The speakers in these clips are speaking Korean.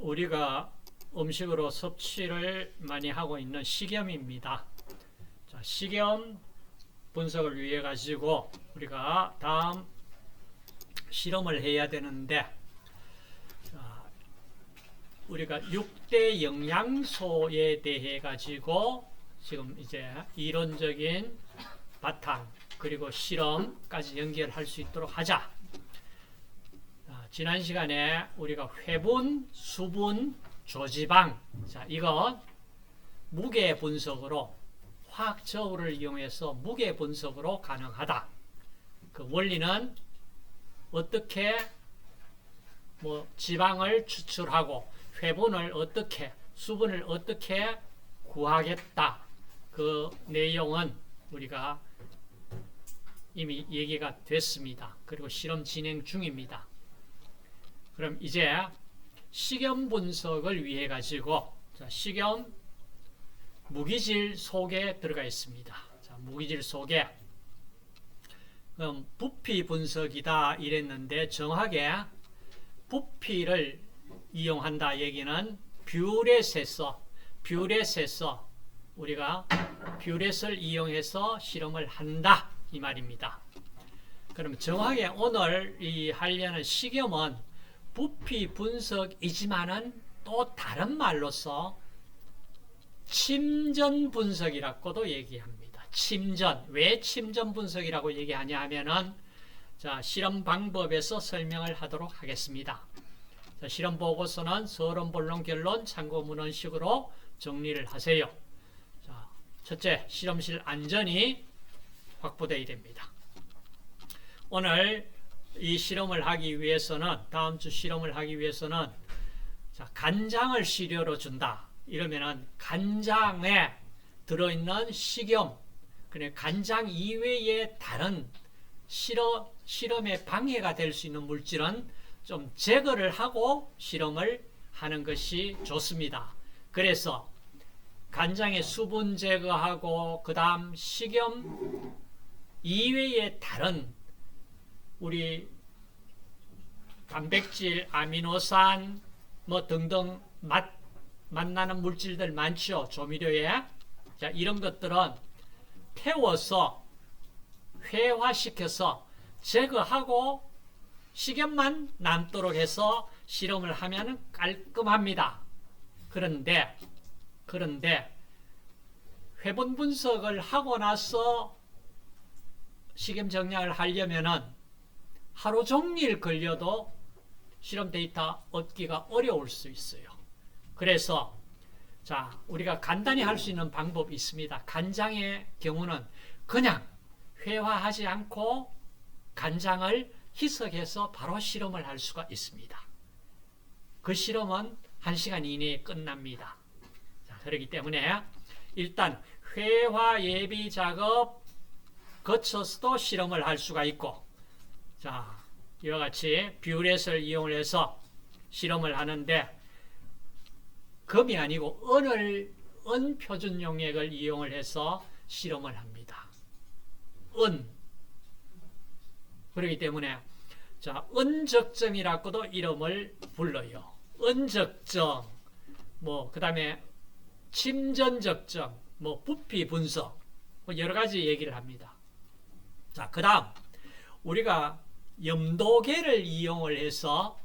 우리가 음식으로 섭취를 많이 하고 있는 식염입니다. 자, 식염 분석을 위해 가지고 우리가 다음 실험을 해야 되는데, 자, 우리가 6대 영양소에 대해 가지고 지금 이제 이론적인 바탕 그리고 실험까지 연결할 수 있도록 하자. 지난 시간에 우리가 회분, 수분, 조지방, 자, 이건 무게 분석으로 화학 저울을 이용해서 무게 분석으로 가능하다. 그 원리는 어떻게 지방을 추출하고 회분을 어떻게, 수분을 어떻게 구하겠다. 그 내용은 우리가 이미 얘기가 됐습니다. 그리고 실험 진행 중입니다. 그럼 이제 식염 분석을 위해 가지고, 자, 식염 무기질 속에 들어가 있습니다. 자, 무기질 속에 그럼 부피 분석이다 이랬는데, 정확하게 부피를 이용한다 얘기는 뷰렛에서 우리가 뷰렛을 이용해서 실험을 한다 이 말입니다. 그럼 정확하게 오늘 하려는 식염은 부피 분석이지만은 또 다른 말로서 침전 분석이라고도 얘기합니다. 침전. 왜 침전 분석이라고 얘기하냐 하면은, 자, 실험 방법에서 설명을 하도록 하겠습니다. 자, 실험 보고서는 서론, 본론, 결론, 참고 문헌식으로 정리를 하세요. 자, 첫째, 실험실 안전이 확보되어야 됩니다. 오늘 이 실험을 하기 위해서는, 다음 주 실험을 하기 위해서는, 자, 간장을 시료로 준다. 이러면은 간장에 들어있는 식염, 그래 간장 이외의 다른 실험에 방해가 될 수 있는 물질은 좀 제거를 하고 실험을 하는 것이 좋습니다. 그래서 간장의 수분 제거하고, 그 다음 식염 이외의 다른 우리 단백질, 아미노산 등등 맛나는 물질들 많죠. 조미료에. 자, 이런 것들은 태워서 회화시켜서 제거하고 식염만 남도록 해서 실험을 하면 깔끔합니다. 그런데 회분 분석을 하고 나서 식염 정량을 하려면은 하루 종일 걸려도 실험 데이터 얻기가 어려울 수 있어요. 그래서, 자, 우리가 간단히 할 수 있는 방법이 있습니다. 간장의 경우는 그냥 회화하지 않고 간장을 희석해서 바로 실험을 할 수가 있습니다. 그 실험은 1시간 이내에 끝납니다. 자, 그렇기 때문에 일단 회화 예비 작업 거쳐서도 실험을 할 수가 있고, 자, 이와 같이 뷰렛을 이용해서 실험을 하는데, 금이 아니고 은 표준 용액을 이용을 해서 실험을 합니다. 그렇기 때문에, 자, 은적정이라고도 이름을 불러요. 은적정, 그 다음에 침전적정, 부피 분석, 여러 가지 얘기를 합니다. 자, 그 다음 우리가 염도계를 이용을 해서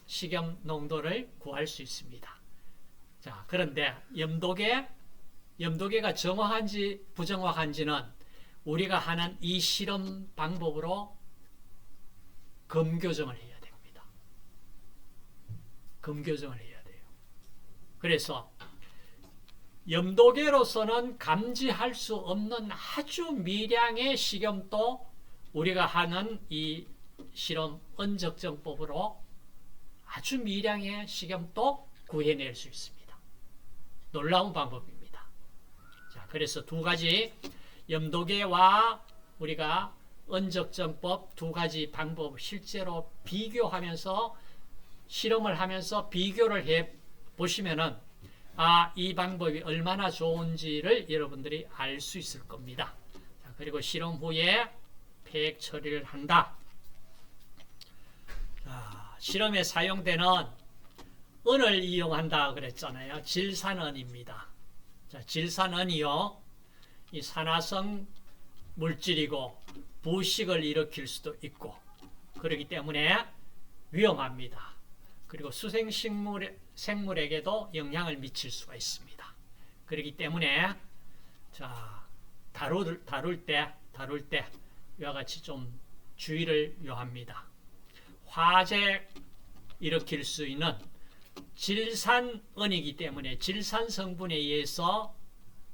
식염 농도를 구할 수 있습니다. 자, 그런데 염도계가 정확한지 부정확한지는 우리가 하는 이 실험 방법으로 검교정을 해야 됩니다. 검교정을 해야 돼요. 그래서 염도계로서는 감지할 수 없는 아주 미량의 식염도 우리가 하는 이 실험 은적정법으로 아주 미량의 식염도 구해낼 수 있습니다. 놀라운 방법입니다. 자, 그래서 두 가지 염도계와 우리가 은적정법 두 가지 방법 실제로 비교하면서 실험을 하면서 비교를 해 보시면은, 이 방법이 얼마나 좋은지를 여러분들이 알 수 있을 겁니다. 자, 그리고 실험 후에 폐액 처리를 한다. 자, 실험에 사용되는 은을 이용한다 그랬잖아요. 질산은입니다. 자, 질산은이요, 이 산화성 물질이고 부식을 일으킬 수도 있고 그렇기 때문에 위험합니다. 그리고 생물에게도 영향을 미칠 수가 있습니다. 그렇기 때문에 자, 다룰 때 이와 같이 좀 주의를 요합니다. 화재 일으킬 수 있는 질산은이기 때문에 질산 성분에 의해서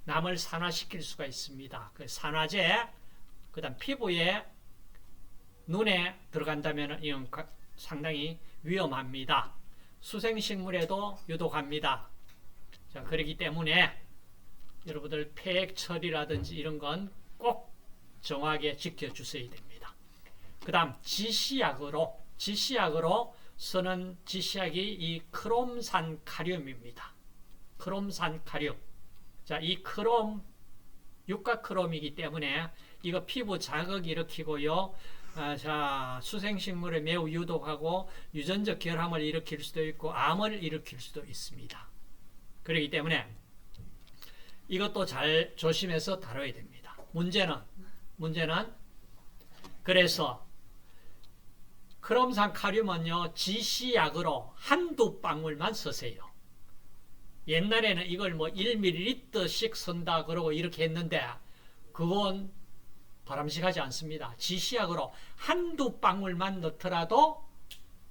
남을 산화시킬 수가 있습니다. 그 산화제, 그 다음 피부에, 눈에 들어간다면 이건 상당히 위험합니다. 수생식물에도 유독합니다. 자, 그렇기 때문에 여러분들 폐액 처리라든지 이런 건 꼭 정확하게 지켜주셔야 됩니다. 그 다음 지시약으로 쓰는 지시약이 이 크롬산카륨입니다. 크롬산카륨. 자, 이 크롬, 육가크롬이기 때문에 이거 피부 자극 일으키고요. 자, 수생식물에 매우 유독하고 유전적 결함을 일으킬 수도 있고 암을 일으킬 수도 있습니다. 그렇기 때문에 이것도 잘 조심해서 다뤄야 됩니다. 문제는 그래서 크롬산카륨은요, 지시약으로 한두 방울만 쓰세요. 옛날에는 이걸 뭐 1ml씩 쓴다 그러고 이렇게 했는데 그건 바람직하지 않습니다. 지시약으로 한두 방울만 넣더라도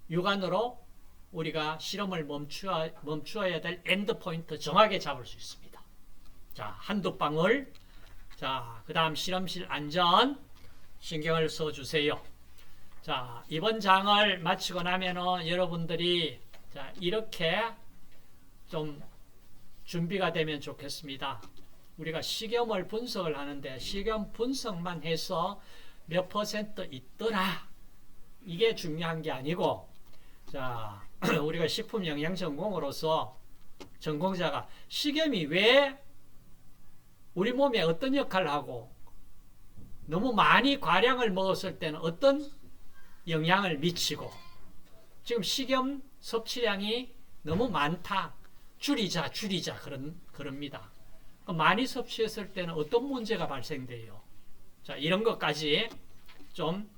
육안으로 우리가 실험을 멈추어야 될 엔드포인트 정확하게 잡을 수 있습니다. 자, 한두 방울. 자, 그 다음 실험실 안전 신경을 써주세요. 자, 이번 장을 마치고 나면은 여러분들이 자, 이렇게 좀 준비가 되면 좋겠습니다. 우리가 식염을 분석을 하는데 식염 분석만 해서 몇 % 있더라, 이게 중요한 게 아니고, 자, 우리가 식품 영양 전공으로서 전공자가 식염이 왜 우리 몸에 어떤 역할을 하고 너무 많이 과량을 먹었을 때는 어떤 영향을 미치고, 지금 식염 섭취량이 너무 많다, 줄이자 그럽니다. 많이 섭취했을 때는 어떤 문제가 발생돼요? 자, 이런 것까지 좀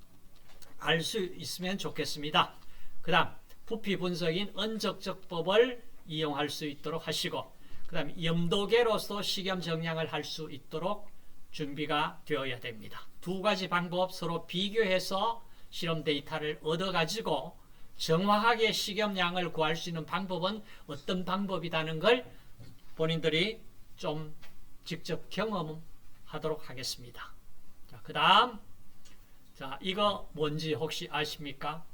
알 수 있으면 좋겠습니다. 그 다음 부피 분석인 은적적법을 이용할 수 있도록 하시고, 그 다음 염도계로서 식염 정량을 할 수 있도록 준비가 되어야 됩니다. 두 가지 방법 서로 비교해서 실험 데이터를 얻어가지고 정확하게 식염량을 구할 수 있는 방법은 어떤 방법이라는 걸 본인들이 좀 직접 경험하도록 하겠습니다. 자, 그 다음, 자, 이거 뭔지 혹시 아십니까?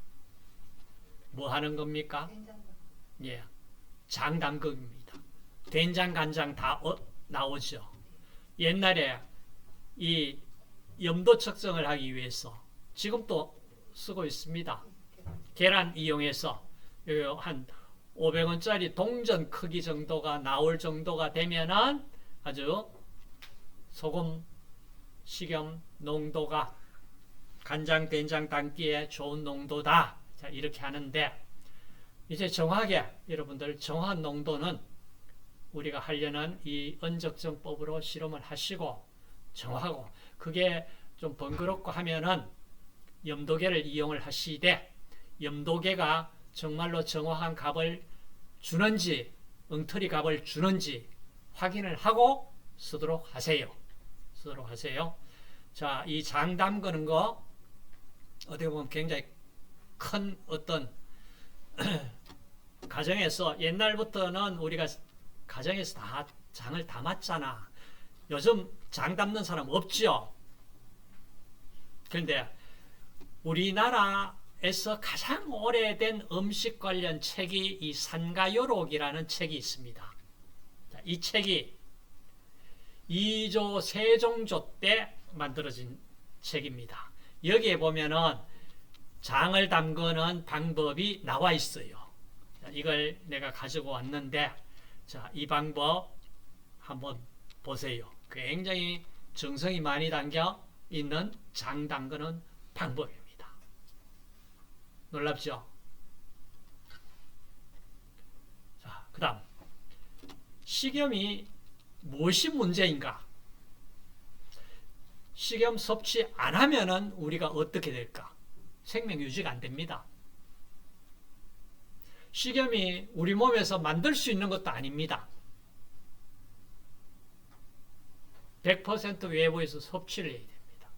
뭐 하는 겁니까? 예, 장담극입니다. 된장, 간장 다 나오죠. 옛날에 이 염도 측정을 하기 위해서 지금도 쓰고 있습니다. 계란 이용해서 한 500원짜리 동전 크기 정도가 나올 정도가 되면은 아주 소금, 식염 농도가 간장, 된장 담기에 좋은 농도다. 자, 이렇게 하는데, 이제 정확하게 여러분들 정확한 농도는 우리가 하려는 이 은적정법으로 실험을 하시고 정하고, 그게 좀 번거롭고 하면은 염도계를 이용을 하시되, 염도계가 정말로 정확한 값을 주는지 엉터리 값을 주는지 확인을 하고 쓰도록 하세요. 자, 이 장 담그는 거 어떻게 보면 굉장히 큰 어떤 가정에서, 옛날부터는 우리가 가정에서 다 장을 담았잖아. 요즘 장 담는 사람 없죠. 그런데 우리나라에서 가장 오래된 음식 관련 책이 이 산가요록이라는 책이 있습니다. 이 책이 2조 세종조 때 만들어진 책입니다. 여기에 보면은 장을 담그는 방법이 나와 있어요. 자, 이걸 내가 가지고 왔는데, 자, 이 방법 한번 보세요. 굉장히 정성이 많이 담겨 있는 장 담그는 방법입니다. 놀랍죠? 다음 식염이 무엇이 문제인가? 식염 섭취 안 하면은 우리가 어떻게 될까? 생명 유지가 안 됩니다. 식염이 우리 몸에서 만들 수 있는 것도 아닙니다. 100% 외부에서 섭취를 해야 됩니다.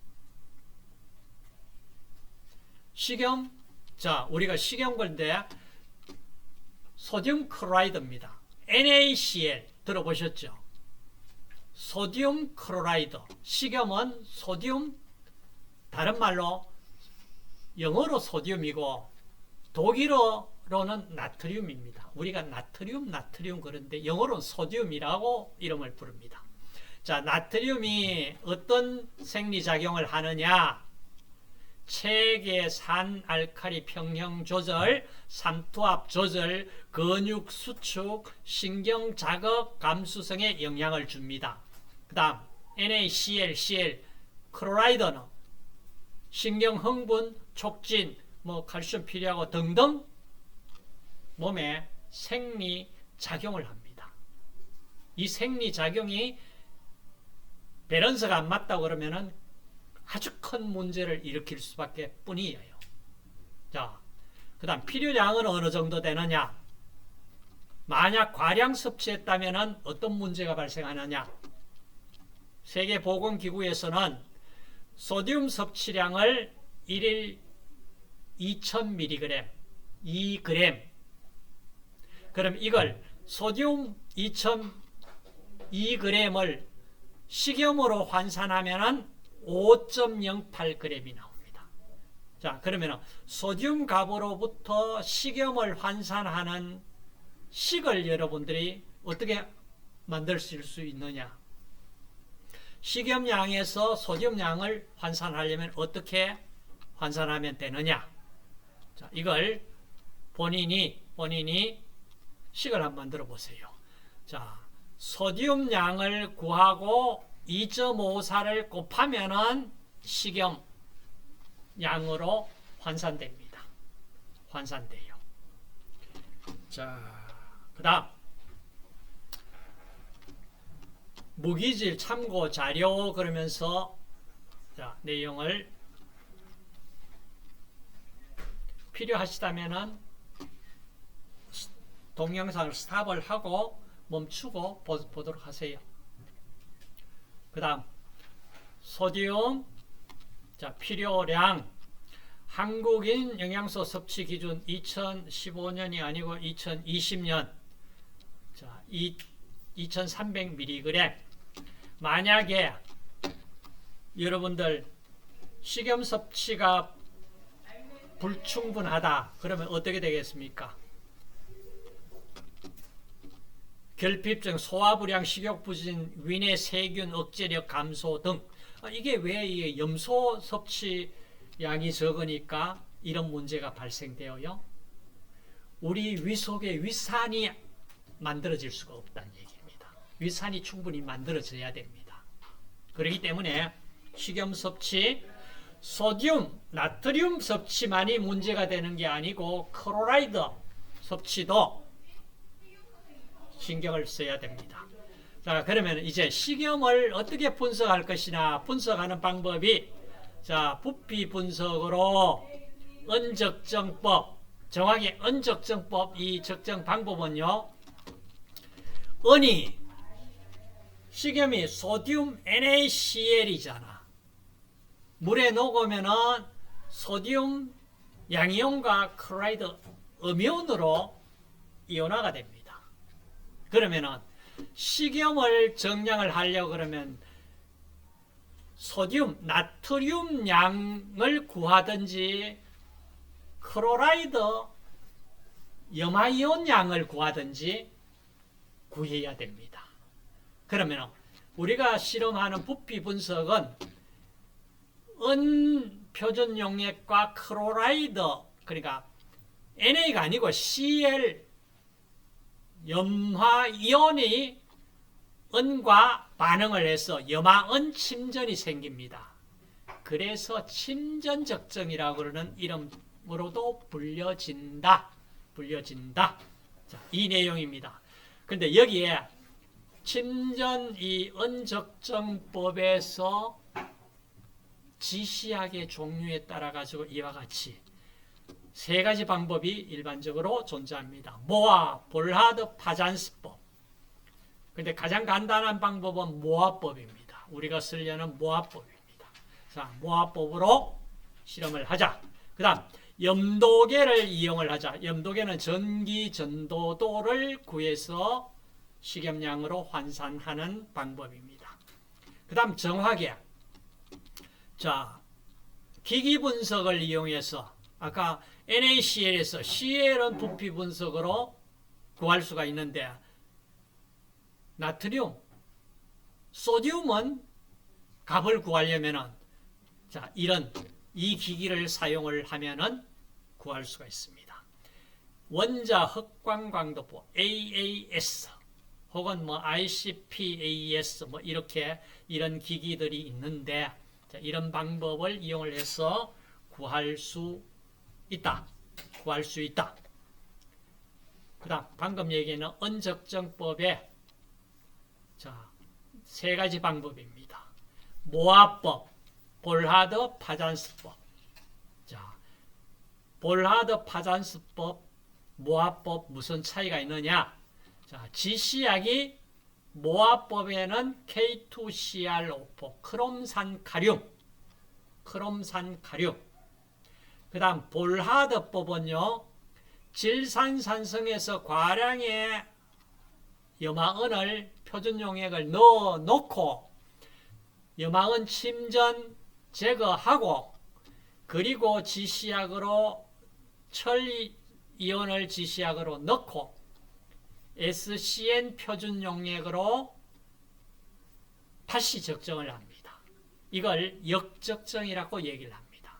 식염, 자, 우리가 식염 건데 소듐 클로라이드입니다. NaCl 들어보셨죠? 소듐 클로라이드. 식염은 소듐, 다른 말로 영어로 소듐이고 독일어로는 나트륨입니다. 우리가 나트륨 그런데 영어로는 소듐이라고 이름을 부릅니다. 자, 나트륨이 어떤 생리작용을 하느냐? 체계 산알칼리 평형 조절, 삼투압 조절, 근육 수축, 신경 자극 감수성에 영향을 줍니다. 그 다음 NaCl, Cl, 클로라이드는 신경 흥분, 촉진, 칼슘 필요하고 등등 몸에 생리작용을 합니다. 이 생리작용이 밸런스가 안 맞다고 그러면은 아주 큰 문제를 일으킬 수밖에 뿐이에요. 자, 그 다음 필요량은 어느 정도 되느냐? 만약 과량 섭취했다면 어떤 문제가 발생하느냐? 세계보건기구에서는 소듐 섭취량을 1일 2000mg, 2g. 그럼 이걸 소듐 2g을 식염으로 환산하면 5.08g이 나옵니다. 자, 그러면 소듐 값으로부터 식염을 환산하는 식을 여러분들이 어떻게 만들 수 있느냐? 식염량에서 소듐량을 환산하려면 어떻게 환산하면 되느냐? 자, 이걸 본인이 식을 한번 만들어 보세요. 자, 소듐량을 구하고 2.54를 곱하면은 식염 양으로 환산됩니다. 환산돼요. 자, 그 다음 무기질 참고 자료 그러면서 자, 내용을 필요하시다면은 동영상을 스탑을 하고 멈추고 보도록 하세요. 그 다음 소듐, 자, 필요량 한국인 영양소 섭취 기준 2015년이 아니고 2020년 자, 2300mg. 만약에 여러분들 식염 섭취가 불충분하다 그러면 어떻게 되겠습니까? 결핍증, 소화불량, 식욕부진, 위내 세균 억제력 감소 등. 이게 왜 염소 섭취량이 적으니까 이런 문제가 발생되어요? 우리 위 속에 위산이 만들어질 수가 없다는 얘기입니다. 위산이 충분히 만들어져야 됩니다. 그렇기 때문에 식염 섭취, 소듐, 나트륨 섭취만이 문제가 되는 게 아니고 클로라이드 섭취도 신경을 써야 됩니다. 자, 그러면 이제 식염을 어떻게 분석할 것이냐? 분석하는 방법이 자, 부피 분석으로 은적정법, 정확히 은적정법 이 적정 방법은요. 은이 식염이 소듐 NaCl이잖아. 물에 녹으면은 소듐 양이온과 클로라이드 음이온으로 이온화가 됩니다. 그러면은 식염을 정량을 하려고 그러면 소듐, 나트륨 양을 구하든지 클로라이드, 염화이온 양을 구하든지 구해야 됩니다. 그러면 우리가 실험하는 부피 분석은 은 표준 용액과 클로라이드, 그러니까 NA가 아니고 Cl 염화이온이 은과 반응을 해서 염화은 침전이 생깁니다. 그래서 침전적정이라고 그러는 이름으로도 불려진다. 자, 이 내용입니다. 근데 여기에 침전 이 은적정법에서 지시학의 종류에 따라 가지고 이와 같이 세 가지 방법이 일반적으로 존재합니다. 모아, 볼하드, 파잔스법. 근데 가장 간단한 방법은 모아법입니다. 우리가 쓰려는 모아법입니다. 자, 모아법으로 실험을 하자. 그 다음 염도계를 이용을 하자. 염도계는 전기 전도도를 구해서 식염량으로 환산하는 방법입니다. 그 다음 정화계. 자, 기기 분석을 이용해서 아까 NaCl에서 Cl은 부피 분석으로 구할 수가 있는데 나트륨, 소듐은 값을 구하려면은 자, 이 기기를 사용을 하면은 구할 수가 있습니다. 원자 흑광광도포 AAS 혹은 뭐 ICP-AES 뭐 이렇게 이런 기기들이 있는데 자, 이런 방법을 이용을 해서 구할 수 있다. 그다음 방금 얘기는 은적정법의 자, 세 가지 방법입니다. 모아법, 볼하드, 파잔스법. 자, 볼하드, 파잔스법, 모아법 무슨 차이가 있느냐? 자, 지시약이 모아법에는 K2CrO4, 크롬산 카륨. 그 다음 볼하드법은요, 질산산성에서 과량의 염화은을 표준 용액을 넣어 놓고 염화은 침전 제거하고 그리고 지시약으로 철이온을 지시약으로 넣고 SCN 표준 용액으로 다시 적정을 합니다. 이걸 역적정이라고 얘기를 합니다.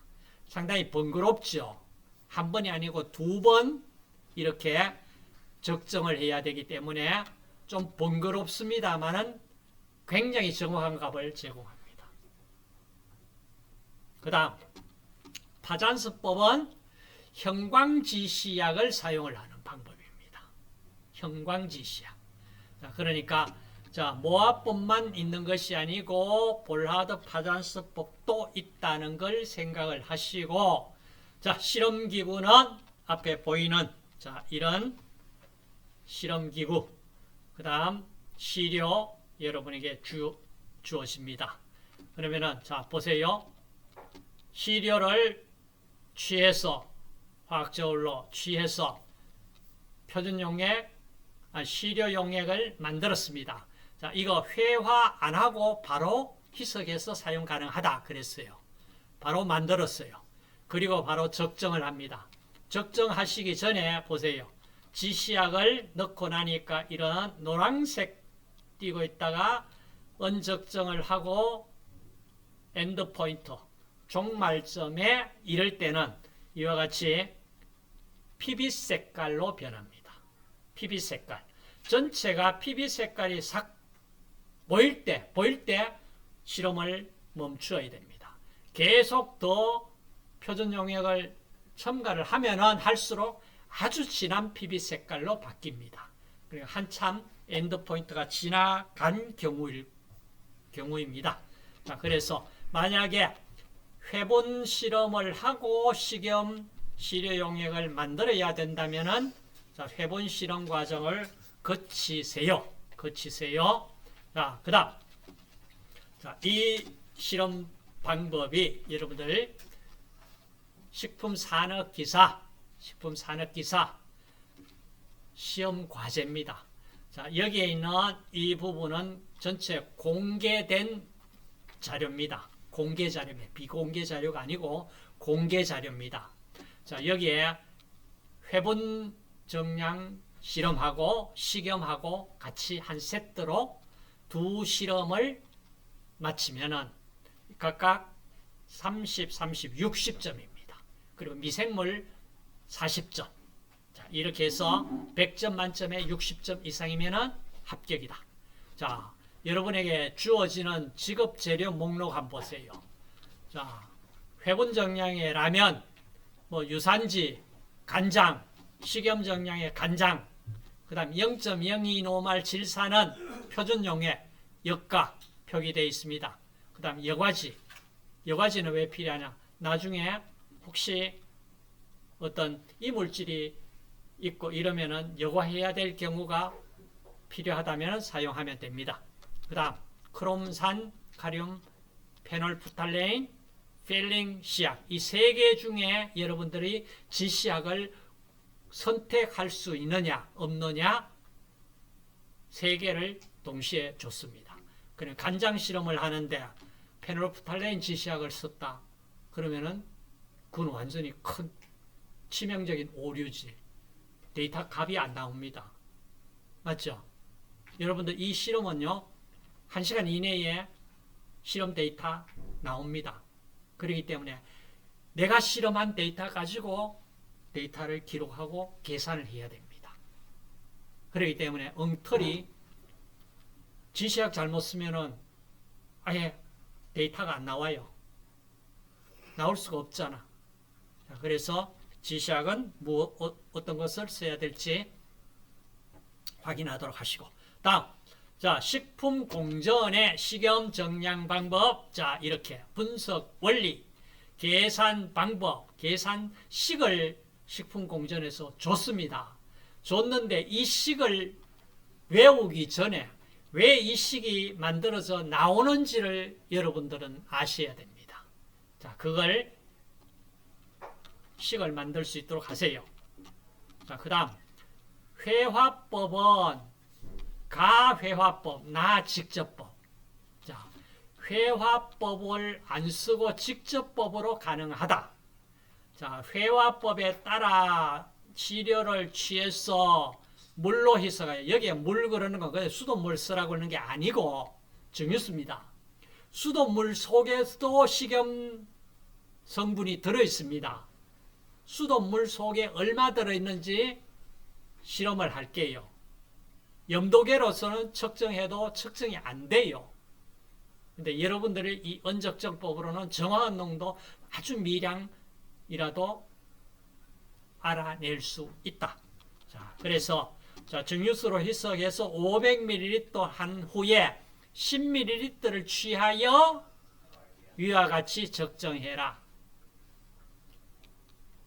상당히 번거롭죠. 한 번이 아니고 두 번 이렇게 적정을 해야 되기 때문에 좀 번거롭습니다만은 굉장히 정확한 값을 제공합니다. 그 다음 파잔스법은 형광지시약을 사용을 하는 방법입니다. 형광지시약. 자, 그러니까 자, 모아법만 있는 것이 아니고 볼하드 파잔스법도 있다는 걸 생각을 하시고 자, 실험기구는 앞에 보이는 자, 이런 실험기구 그 다음 시료 여러분에게 주어집니다. 그러면은 자, 보세요. 시료를 취해서 화학저울로 취해서 표준 용액 시료 용액을 만들었습니다. 자, 이거 회화 안 하고 바로 희석해서 사용 가능하다 그랬어요. 바로 만들었어요. 그리고 바로 적정을 합니다. 적정하시기 전에 보세요. 지시약을 넣고 나니까 이런 노란색 띄고 있다가 은적정을 하고 엔드포인터 종말점에 이럴 때는 이와 같이 PB 색깔로 변합니다. PB 색깔. 전체가 PB 색깔이 싹 보일 때 실험을 멈추어야 됩니다. 계속 더 표준 용액을 첨가를 하면은 할수록 아주 진한 PB 색깔로 바뀝니다. 그러니까 한참 엔드포인트가 지나간 경우입니다. 자, 그래서 만약에 회분 실험을 하고 식염 시료 용액을 만들어야 된다면은 자, 회분 실험 과정을 거치세요. 자, 그다음 자, 이 실험 방법이 여러분들 식품산업기사 시험 과제입니다. 자, 여기에 있는 이 부분은 전체 공개된 자료입니다. 공개 자료입니다. 비공개 자료가 아니고 공개 자료입니다. 자, 여기에 회분 정량 실험하고 식염하고 같이 한 세트로 두 실험을 마치면은 각각 30, 60점입니다. 그리고 미생물 40점. 자, 이렇게 해서 100점 만점에 60점 이상이면은 합격이다. 자, 여러분에게 주어지는 직업 재료 목록 한번 보세요. 자, 회분 정량의 라면, 뭐 유산지, 간장, 식염 정량의 간장, 그 다음 0.02노말 질산은 표준용에 역가 표기되어 있습니다. 그 다음 여과지. 여과지는 왜 필요하냐? 나중에 혹시 어떤 이물질이 있고 이러면은 여과해야 될 경우가 필요하다면 사용하면 됩니다. 그 다음 크롬산, 카륨, 페놀프탈레인, 필링 시약 이 세 개 중에 여러분들이 지시약을 선택할 수 있느냐 없느냐 세 개를 동시에 줬습니다. 그냥 간장 실험을 하는데 페놀프탈레인 지시약을 썼다. 그러면은 그건 완전히 큰 치명적인 오류지. 데이터 값이 안 나옵니다. 맞죠? 여러분들 이 실험은요 1시간 이내에 실험 데이터 나옵니다. 그렇기 때문에 내가 실험한 데이터 가지고 데이터를 기록하고 계산을 해야 됩니다. 그렇기 때문에 엉터리 지시약 잘못 쓰면은 아예 데이터가 안 나와요. 나올 수가 없잖아. 그래서 지시약은 어떤 것을 써야 될지 확인하도록 하시고. 다음, 자, 식품 공전의 식염 정량 방법. 자, 이렇게 분석 원리, 계산 방법, 계산식을 식품 공전에서 줬습니다. 줬는데 이 식을 외우기 전에 왜 이 식이 만들어져 나오는지를 여러분들은 아셔야 됩니다. 자, 그걸 식을 만들 수 있도록 하세요. 자, 그 다음 회화법은 가회화법, 나직접법. 자, 회화법을 안 쓰고 직접법으로 가능하다. 자, 회화법에 따라 시료를 취해서 물로 희석하여 여기에 물 그러는 건 그냥 수돗물 쓰라고 그러는 게 아니고 정유수입니다. 수돗물 속에서도 식염 성분이 들어있습니다. 수돗물 속에 얼마 들어있는지 실험을 할게요. 염도계로서는 측정해도 측정이 안 돼요. 근데 여러분들이 이 언적정법으로는 정확한 농도 아주 미량이라도 알아낼 수 있다. 자, 그래서 정유수로 희석해서 500ml 한 후에 10ml를 취하여 위와 같이 적정해라.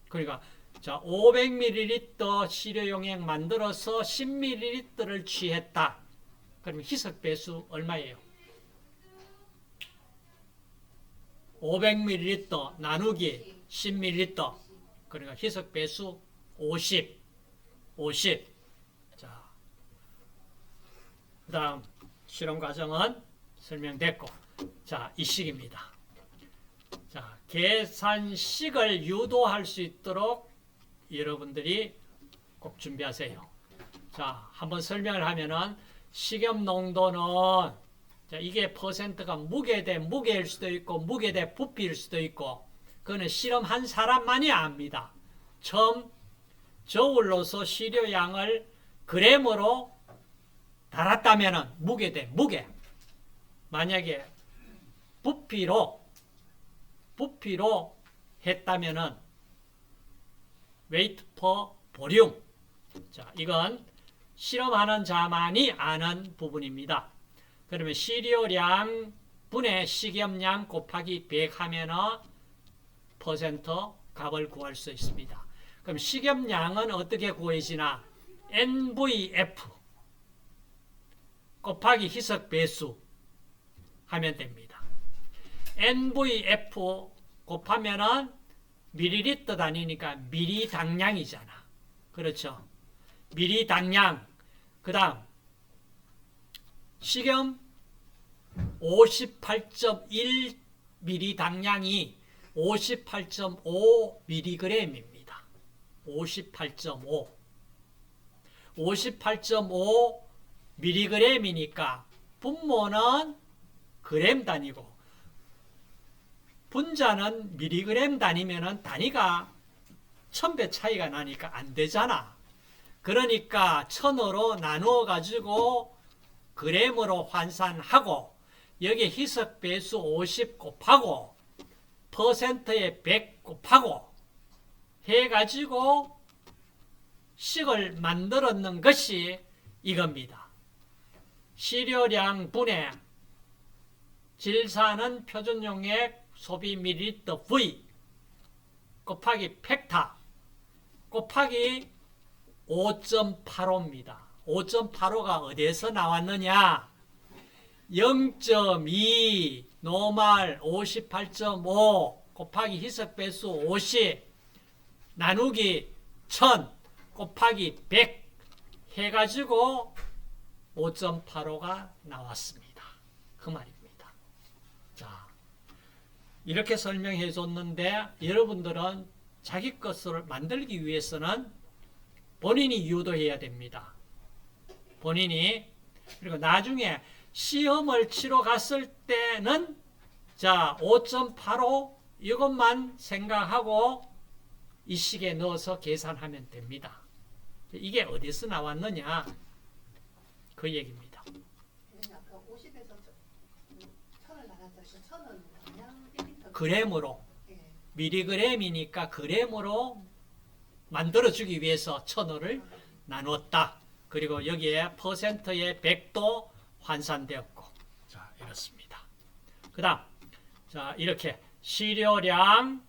그러니까 자, 500ml 시료용액 만들어서 10ml를 취했다. 그럼 희석 배수 얼마예요? 500ml 나누기 10ml. 그러니까 희석 배수 50. 자, 그 다음 실험 과정은 설명됐고, 자, 이 식입니다. 자, 계산식을 유도할 수 있도록 여러분들이 꼭 준비하세요. 자, 한번 설명을 하면은 식염 농도는 자, 이게 퍼센트가 무게 대 무게일 수도 있고 무게 대 부피일 수도 있고 그거는 실험한 사람만이 압니다. 처음 저울로서 시료양을 그램으로 달았다면은 무게 대 무게. 만약에 부피로 했다면은 weight per volume. 자, 이건 실험하는 자만이 아는 부분입니다. 그러면 시료량 분의 식염량 곱하기 100 하면은 퍼센트 값을 구할 수 있습니다. 그럼 식염량은 어떻게 구해지나? NVF 곱하기 희석 배수 하면 됩니다. NVF 곱하면은 밀리리터 단위니까 밀리당량이잖아. 그렇죠? 밀리당량. 그 다음 식염 58.1 밀리당량이 58.5mg입니다. 58.5 mg이니까 분모는 그램 단위고 분자는 미리그램 단위면은 단위가 1000배 차이가 나니까 안 되잖아. 그러니까 1000으로 나누어 가지고 그램으로 환산하고 여기에 희석 배수 50 곱하고 퍼센트에 100 곱하고 해가지고 식을 만들었는 것이 이겁니다. 시료량 분해 질산은 표준용액 소비 밀리리터 V 곱하기 팩타 곱하기 5.85입니다. 5.85가 어디에서 나왔느냐? 0.2 노말 58.5 곱하기 희석배수 50 나누기 1000 곱하기 100 해가지고 5.85가 나왔습니다. 그 말입니다. 자, 이렇게 설명해 줬는데 여러분들은 자기 것을 만들기 위해서는 본인이 유도해야 됩니다. 본인이. 그리고 나중에 시험을 치러 갔을 때는 자 5.85 이것만 생각하고 이 식에 넣어서 계산하면 됩니다. 이게 어디서 나왔느냐 그 얘기입니다. 아까 50에서 1000을 나눴을 때 1000은 그냥 1리터 그램으로 예. 미리그램이니까 그램으로 만들어주기 위해서 1000원을 나눴다. 그리고 여기에 퍼센트의 100도 환산되었고 자 이렇습니다. 그 다음 자 이렇게 시료량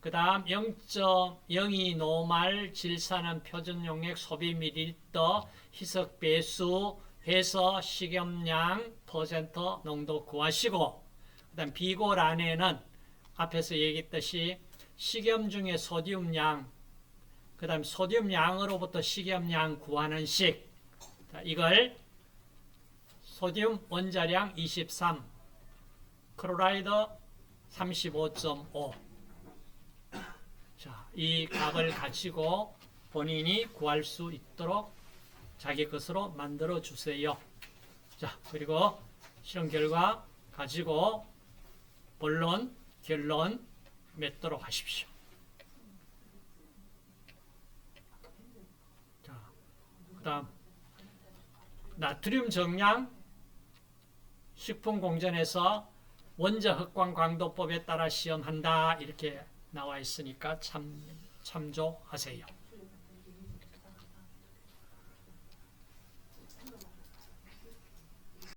그 다음 0.02 노말 질산은 표준용액 소비 밀리리터 희석 배수 해서 식염량 퍼센트 농도 구하시고 그 다음 비고란에는 앞에서 얘기했듯이 식염 중에 소듐양 그 다음 소듐양으로부터 식염량 구하는 식 자, 이걸 소듐 원자량 23 클로라이드 35.5 자, 이 값을 가지고 본인이 구할 수 있도록 자기 것으로 만들어 주세요. 자, 그리고 실험 결과 가지고 본론, 결론 맺도록 하십시오. 자, 그다음 나트륨 정량 식품공전에서 원자 흑광 강도법에 따라 시험한다 이렇게 나와 있으니까 참조하세요.